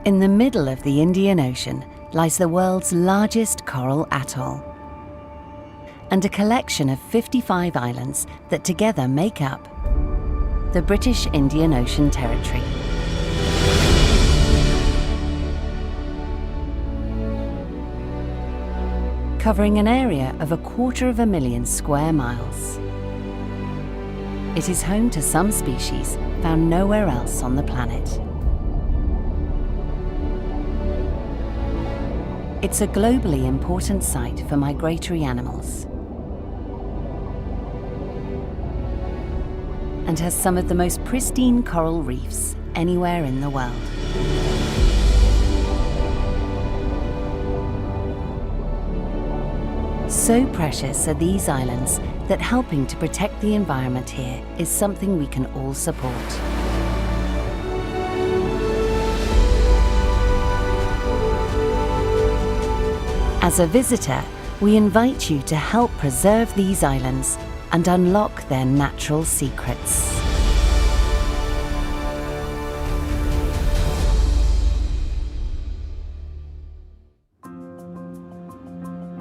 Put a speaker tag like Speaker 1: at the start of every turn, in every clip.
Speaker 1: In the middle of the Indian Ocean lies the world's largest coral atoll, and a collection of 55 islands that together make up the British Indian Ocean Territory. Covering an area of 250,000 square miles. It is home to some species found nowhere else on the planet. It's a globally important site for migratory animals and has some of the most pristine coral reefs anywhere in the world. So precious are these islands that helping to protect the environment here is something we can all support. As a visitor, we invite you to help preserve these islands and unlock their natural secrets.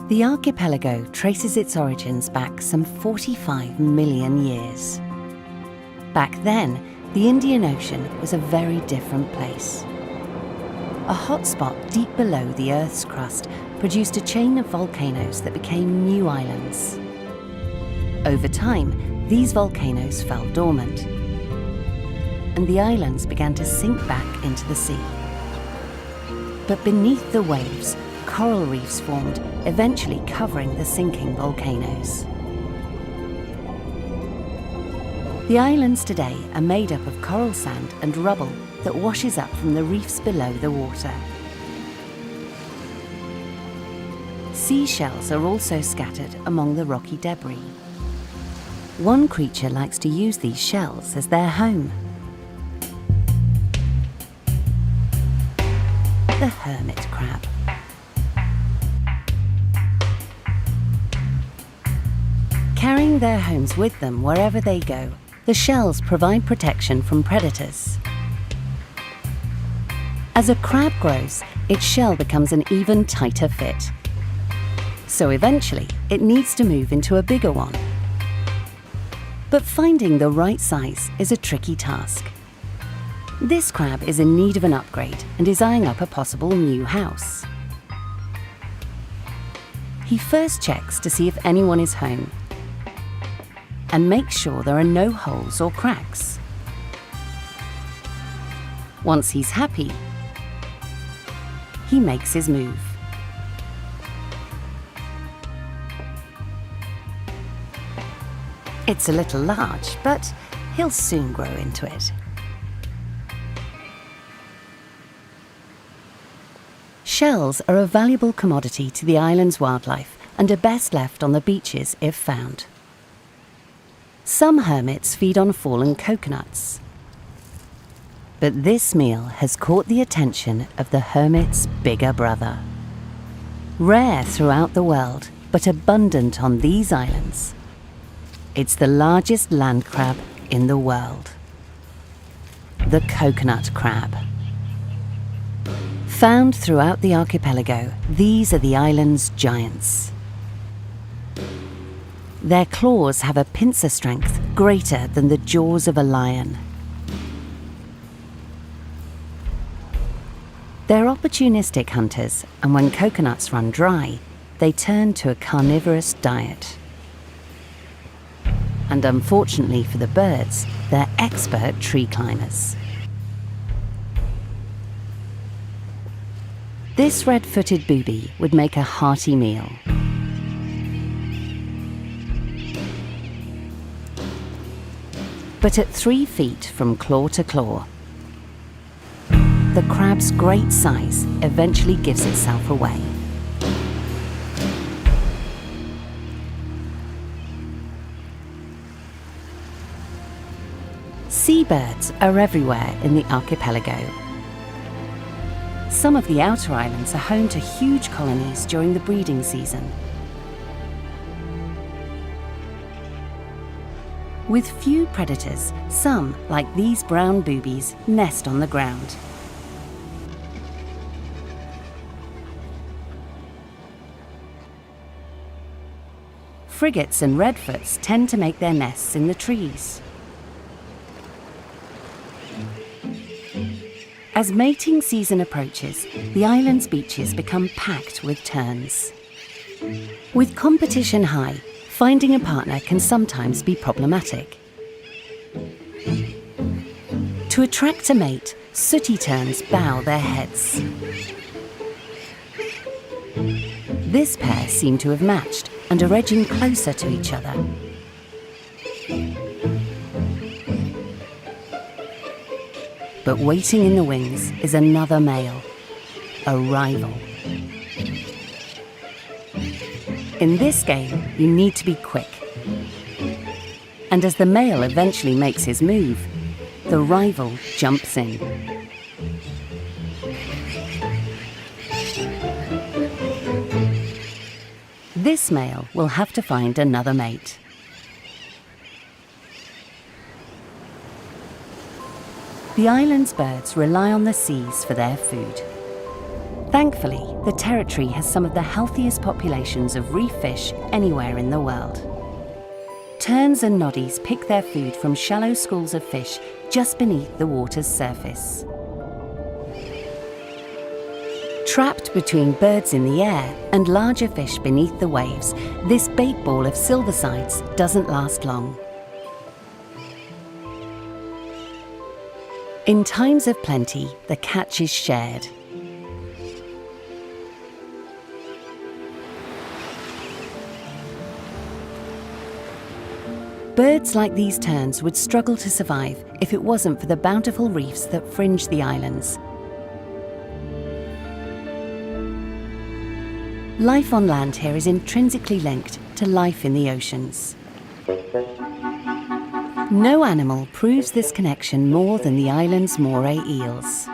Speaker 1: The archipelago traces its origins back some 45 million years. Back then, the Indian Ocean was a very different place. A hotspot deep below the Earth's crust produced a chain of volcanoes that became new islands. Over time, these volcanoes fell dormant, and the islands began to sink back into the sea. But beneath the waves, coral reefs formed, eventually covering the sinking volcanoes. The islands today are made up of coral sand and rubble that washes up from the reefs below the water. Seashells are also scattered among the rocky debris. One creature likes to use these shells as their home. The hermit crab. Carrying their homes with them wherever they go, the shells provide protection from predators. As a crab grows, its shell becomes an even tighter fit. So eventually, it needs to move into a bigger one. But finding the right size is a tricky task. This crab is in need of an upgrade and is eyeing up a possible new house. He first checks to see if anyone is home and makes sure there are no holes or cracks. Once he's happy, he makes his move. It's a little large, but he'll soon grow into it. Shells are a valuable commodity to the island's wildlife and are best left on the beaches if found. Some hermits feed on fallen coconuts. But this meal has caught the attention of the hermit's bigger brother. Rare throughout the world, but abundant on these islands. It's the largest land crab in the world. The coconut crab. Found throughout the archipelago, these are the island's giants. Their claws have a pincer strength greater than the jaws of a lion. They're opportunistic hunters, and when coconuts run dry, they turn to a carnivorous diet. And unfortunately for the birds, they're expert tree climbers. This red-footed booby would make a hearty meal. But at 3 feet from claw to claw, the crab's great size eventually gives itself away. Seabirds are everywhere in the archipelago. Some of the outer islands are home to huge colonies during the breeding season. With few predators, some, like these brown boobies, nest on the ground. frigates and redfoots tend to make their nests in the trees. As mating season approaches, the island's beaches become packed with terns. With competition high, finding a partner can sometimes be problematic. To attract a mate, sooty terns bow their heads. This pair seem to have matched and are edging closer to each other. But waiting in the wings is another male, a rival. In this game, you need to be quick. And as the male eventually makes his move, the rival jumps in. This male will have to find another mate. The island's birds rely on the seas for their food. Thankfully, the territory has some of the healthiest populations of reef fish anywhere in the world. Terns and noddies pick their food from shallow schools of fish just beneath the water's surface. Trapped between birds in the air and larger fish beneath the waves, this bait ball of silversides doesn't last long. In times of plenty, the catch is shared. Birds like these terns would struggle to survive if it wasn't for the bountiful reefs that fringe the islands. Life on land here is intrinsically linked to life in the oceans. No animal proves this connection more than the island's moray eels.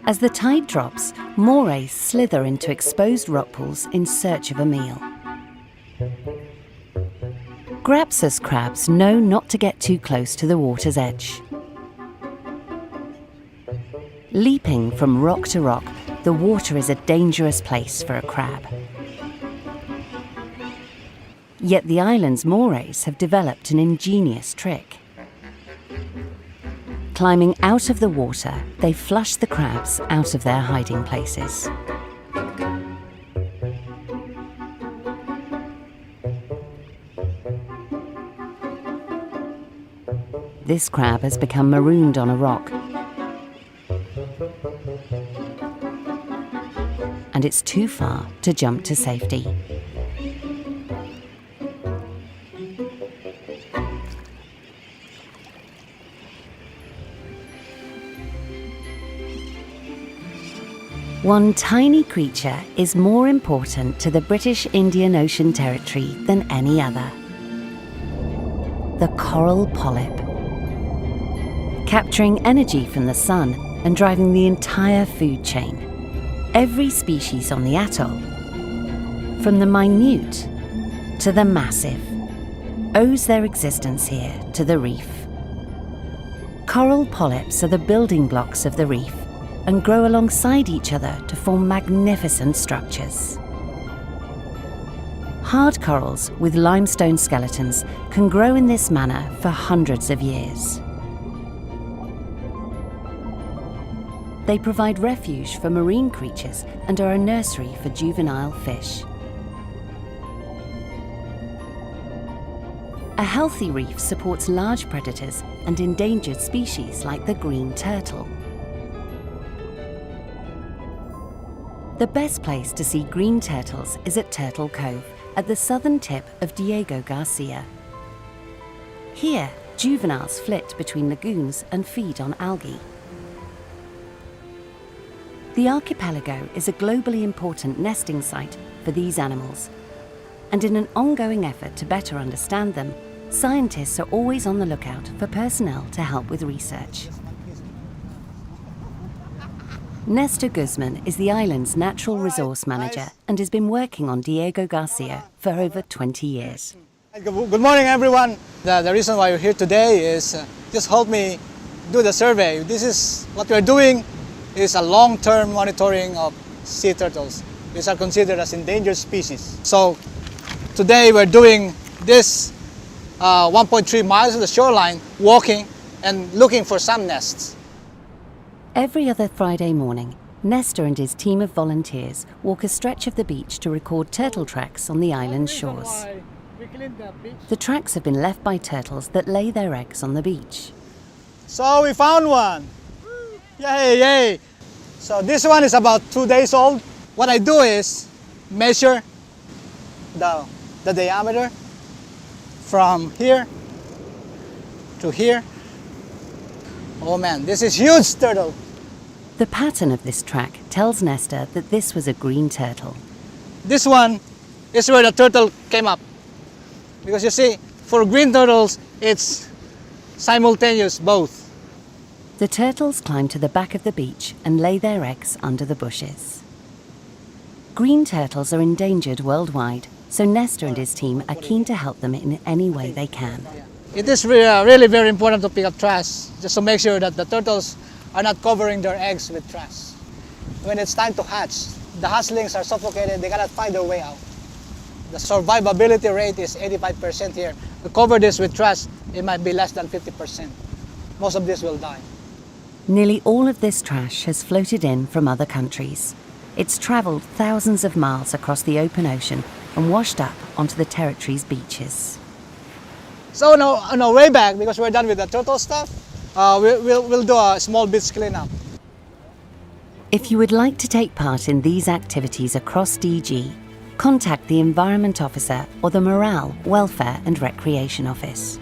Speaker 1: As the tide drops, morays slither into exposed rock pools in search of a meal. Grapsus crabs know not to get too close to the water's edge. Leaping from rock to rock, the water is a dangerous place for a crab. Yet the island's morays have developed an ingenious trick. Climbing out of the water, they flush the crabs out of their hiding places. This crab has become marooned on a rock, and it's too far to jump to safety. One tiny creature is more important to the British Indian Ocean Territory than any other: the coral polyp. Capturing energy from the sun and driving the entire food chain, every species on the atoll, from the minute to the massive, owes their existence here to the reef. Coral polyps are the building blocks of the reef and grow alongside each other to form magnificent structures. Hard corals with limestone skeletons can grow in this manner for hundreds of years. They provide refuge for marine creatures and are a nursery for juvenile fish. A healthy reef supports large predators and endangered species like the green turtle. The best place to see green turtles is at Turtle Cove, at the southern tip of Diego Garcia. Here, juveniles flit between lagoons and feed on algae. The archipelago is a globally important nesting site for these animals, and in an ongoing effort to better understand them, scientists are always on the lookout for personnel to help with research. Nestor Guzman is the island's natural resource manager and has been working on Diego Garcia for over 20 years.
Speaker 2: Good morning, everyone. The reason why we're here today is just help me do the survey. This is what we're doing is a long-term monitoring of sea turtles. These are considered as endangered species. So Today we're doing this 1.3 miles of the shoreline, walking and looking for some nests.
Speaker 1: Every other Friday morning, Nestor and his team of volunteers walk a stretch of the beach to record turtle tracks on the island's shores. The tracks have been left by turtles that lay their eggs on the beach.
Speaker 2: So we found one! Yay, yay! So this one is about 2 days old. What I do is measure the diameter from here to here. Oh man, this is huge turtle!
Speaker 1: The pattern of this track tells Nestor that this was a green turtle.
Speaker 2: This one is where the turtle came up. Because you see, for green turtles, it's simultaneous both.
Speaker 1: The turtles climb to the back of the beach and lay their eggs under the bushes. Green turtles are endangered worldwide, so Nestor and his team are keen to help them in any way they can.
Speaker 2: It is really very important to pick up trash, just to make sure that the turtles are not covering their eggs with trash. When it's time to hatch, the hatchlings are suffocated, they cannot find their way out. The survivability rate is 85% here. To cover this with trash, it might be less than 50%. Most of this will die.
Speaker 1: Nearly all of this trash has floated in from other countries. It's travelled thousands of miles across the open ocean and washed up onto the territory's beaches.
Speaker 2: So on our way back, because we're done with the turtle stuff, we'll do a small beach cleanup.
Speaker 1: If you would like to take part in these activities across DG, contact the Environment Officer or the Morale, Welfare and Recreation Office.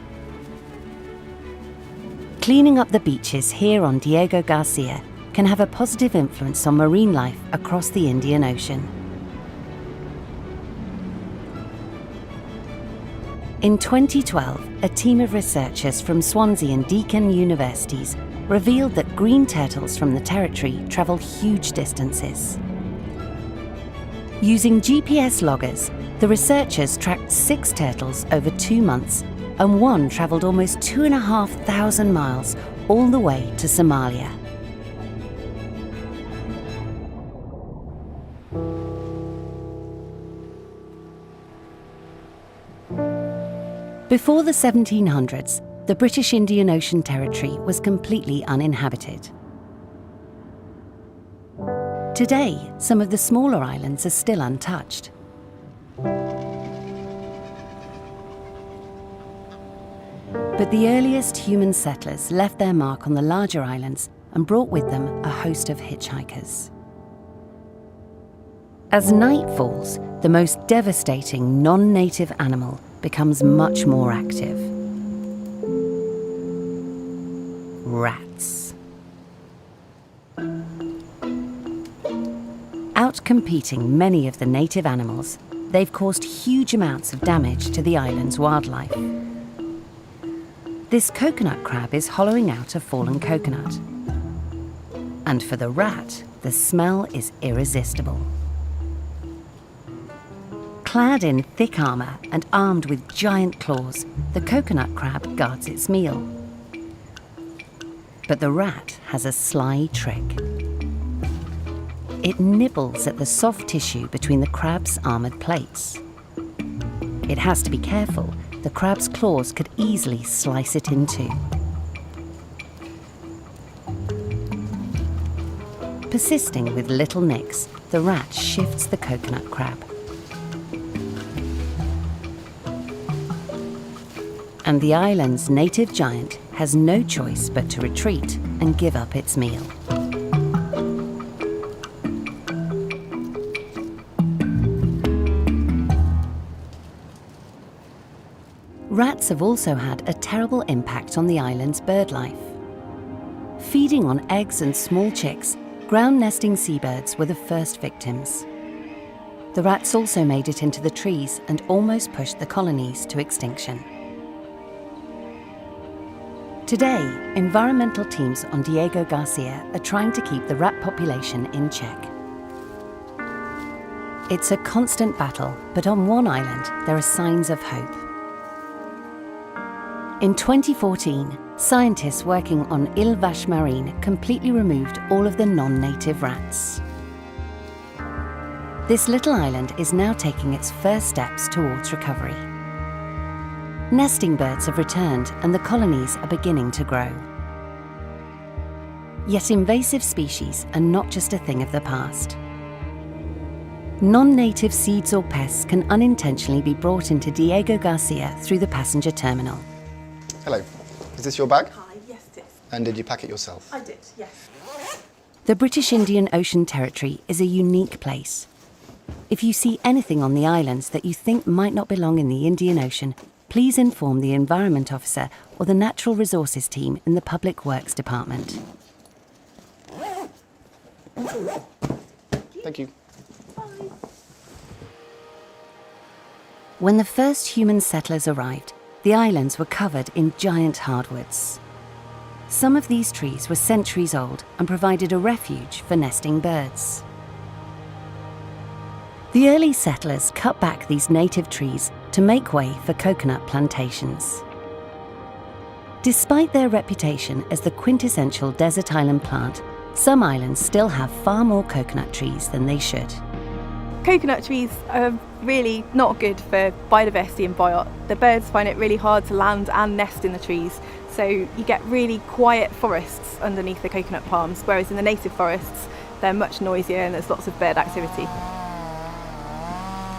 Speaker 1: Cleaning up the beaches here on Diego Garcia can have a positive influence on marine life across the Indian Ocean. In 2012, a team of researchers from Swansea and Deakin universities revealed that green turtles from the territory travel huge distances. Using GPS loggers, the researchers tracked 6 turtles over 2 months, and one travelled almost 2,500 miles all the way to Somalia. Before the 1700s, the British Indian Ocean Territory was completely uninhabited. Today, some of the smaller islands are still untouched. But the earliest human settlers left their mark on the larger islands and brought with them a host of hitchhikers. As night falls, the most devastating non-native animal becomes much more active. Rats. Outcompeting many of the native animals, they've caused huge amounts of damage to the island's wildlife. This coconut crab is hollowing out a fallen coconut. And for the rat, the smell is irresistible. Clad in thick armour and armed with giant claws, the coconut crab guards its meal. But the rat has a sly trick. It nibbles at the soft tissue between the crab's armoured plates. It has to be careful. The crab's claws could easily slice it in two. Persisting with little nicks, the rat shifts the coconut crab. And the island's native giant has no choice but to retreat and give up its meal. Rats have also had a terrible impact on the island's bird life. Feeding on eggs and small chicks, ground-nesting seabirds were the first victims. The rats also made it into the trees and almost pushed the colonies to extinction. Today, environmental teams on Diego Garcia are trying to keep the rat population in check. It's a constant battle, but on one island, there are signs of hope. In 2014, scientists working on Île Vache Marine completely removed all of the non-native rats. This little island is now taking its first steps towards recovery. Nesting birds have returned and the colonies are beginning to grow. Yet invasive species are not just a thing of the past. Non-native seeds or pests can unintentionally be brought into Diego Garcia through the passenger terminal.
Speaker 3: Hello, is this your bag?
Speaker 4: Hi, yes it is.
Speaker 3: And did you pack it yourself?
Speaker 4: I did, yes.
Speaker 1: The British Indian Ocean Territory is a unique place. If you see anything on the islands that you think might not belong in the Indian Ocean, please inform the Environment Officer or the Natural Resources team in the Public Works Department.
Speaker 3: Thank you.
Speaker 1: When the first human settlers arrived, the islands were covered in giant hardwoods. Some of these trees were centuries old and provided a refuge for nesting birds. The early settlers cut back these native trees to make way for coconut plantations. Despite their reputation as the quintessential desert island plant, some islands still have far more coconut trees than they should.
Speaker 4: Coconut trees are really not good for biodiversity and biot. The birds find it really hard to land and nest in the trees, so you get really quiet forests underneath the coconut palms, whereas in the native forests they're much noisier and there's lots of bird activity.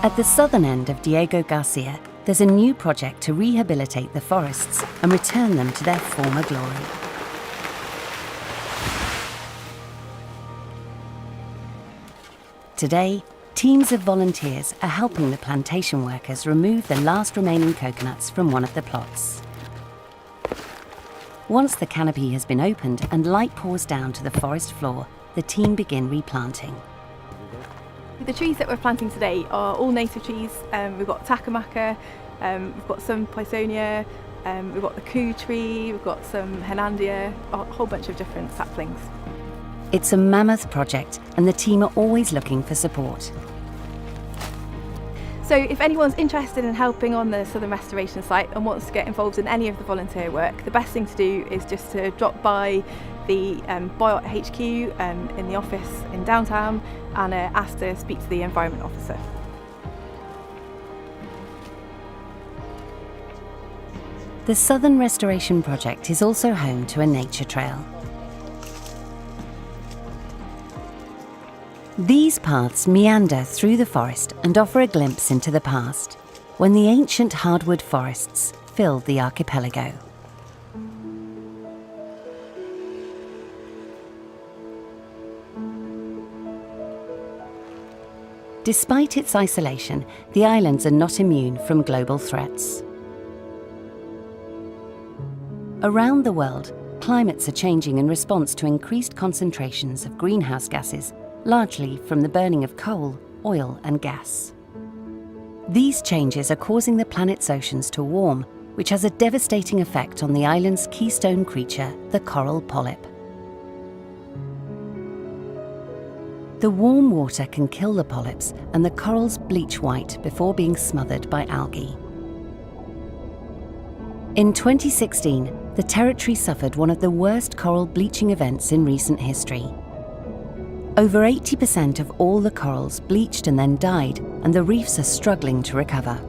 Speaker 1: At the southern end of Diego Garcia, there's a new project to rehabilitate the forests and return them to their former glory. Today, teams of volunteers are helping the plantation workers remove the last remaining coconuts from one of the plots. Once the canopy has been opened and light pours down to the forest floor, the team begin replanting.
Speaker 4: The trees that we're planting today are all native trees. We've got Takamaka, we've got some Pisonia, we've got the Koo tree, we've got some Henandia, a whole bunch of different saplings.
Speaker 1: It's a mammoth project and the team are always looking for support.
Speaker 4: So if anyone's interested in helping on the Southern Restoration site and wants to get involved in any of the volunteer work, the best thing to do is just to drop by the Biot HQ in the office in downtown and ask to speak to the Environment Officer.
Speaker 1: The Southern Restoration Project is also home to a nature trail. These paths meander through the forest and offer a glimpse into the past, when the ancient hardwood forests filled the archipelago. Despite its isolation, the islands are not immune from global threats. Around the world, climates are changing in response to increased concentrations of greenhouse gases, largely from the burning of coal, oil and gas. These changes are causing the planet's oceans to warm, which has a devastating effect on the island's keystone creature, the coral polyp. The warm water can kill the polyps and the corals bleach white before being smothered by algae. In 2016, the territory suffered one of the worst coral bleaching events in recent history. Over 80% of all the corals bleached and then died, and the reefs are struggling to recover.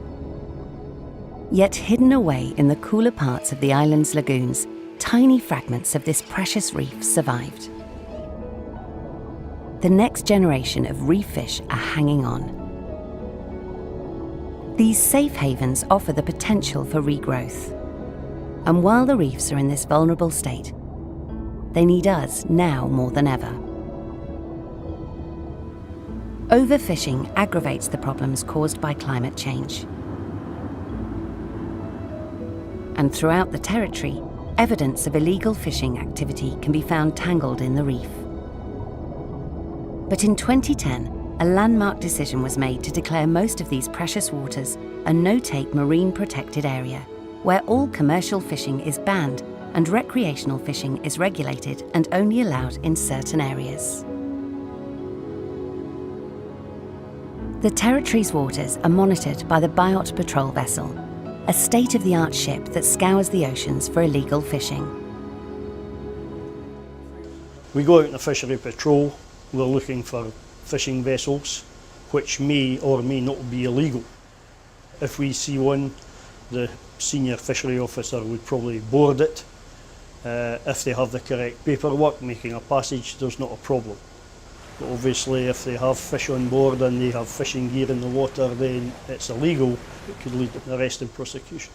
Speaker 1: Yet hidden away in the cooler parts of the island's lagoons, tiny fragments of this precious reef survived. The next generation of reef fish are hanging on. These safe havens offer the potential for regrowth. And while the reefs are in this vulnerable state, they need us now more than ever. Overfishing aggravates the problems caused by climate change. And throughout the territory, evidence of illegal fishing activity can be found tangled in the reef. But in 2010, a landmark decision was made to declare most of these precious waters a no-take marine protected area, where all commercial fishing is banned and recreational fishing is regulated and only allowed in certain areas. The territory's waters are monitored by the Biot Patrol vessel, a state-of-the-art ship that scours the oceans for illegal fishing.
Speaker 5: We go out on a fishery patrol. We're looking for fishing vessels which may or may not be illegal. If we see one, the senior fishery officer would probably board it. If they have the correct paperwork, making a passage, there's not a problem. But obviously if they have fish on board and they have fishing gear in the water, then it's illegal. It could lead to arrest and prosecution.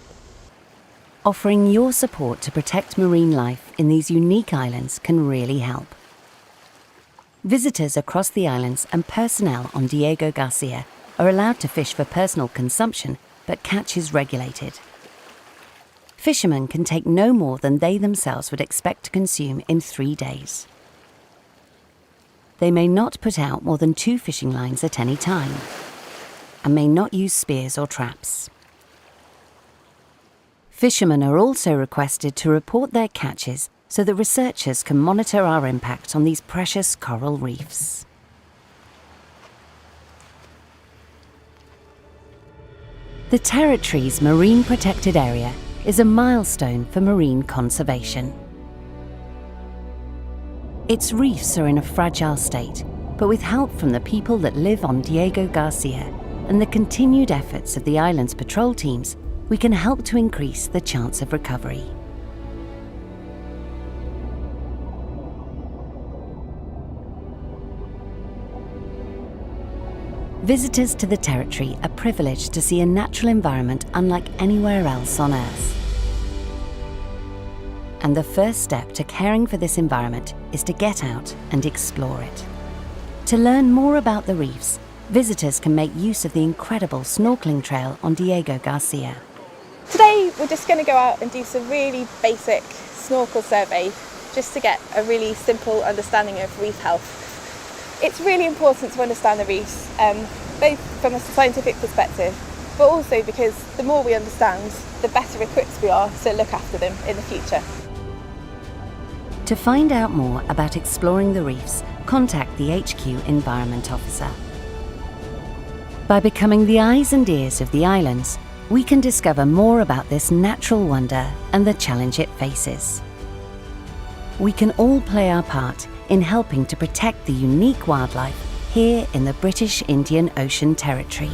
Speaker 1: Offering your support to protect marine life in these unique islands can really help. Visitors across the islands and personnel on Diego Garcia are allowed to fish for personal consumption, but catch is regulated. Fishermen can take no more than they themselves would expect to consume in 3 days. They may not put out more than 2 fishing lines at any time, and may not use spears or traps. Fishermen are also requested to report their catches so that researchers can monitor our impact on these precious coral reefs. The territory's marine protected area is a milestone for marine conservation. Its reefs are in a fragile state, but with help from the people that live on Diego Garcia and the continued efforts of the island's patrol teams, we can help to increase the chance of recovery. Visitors to the territory are privileged to see a natural environment unlike anywhere else on Earth. And the first step to caring for this environment is to get out and explore it. To learn more about the reefs, visitors can make use of the incredible snorkeling trail on Diego Garcia.
Speaker 4: Today we're just going to go out and do some really basic snorkel survey just to get a really simple understanding of reef health. It's really important to understand the reefs, both from a scientific perspective, but also because the more we understand, the better equipped we are to look after them in the future.
Speaker 1: To find out more about exploring the reefs, contact the HQ Environment Officer. By becoming the eyes and ears of the islands, we can discover more about this natural wonder and the challenge it faces. We can all play our part in helping to protect the unique wildlife here in the British Indian Ocean Territory.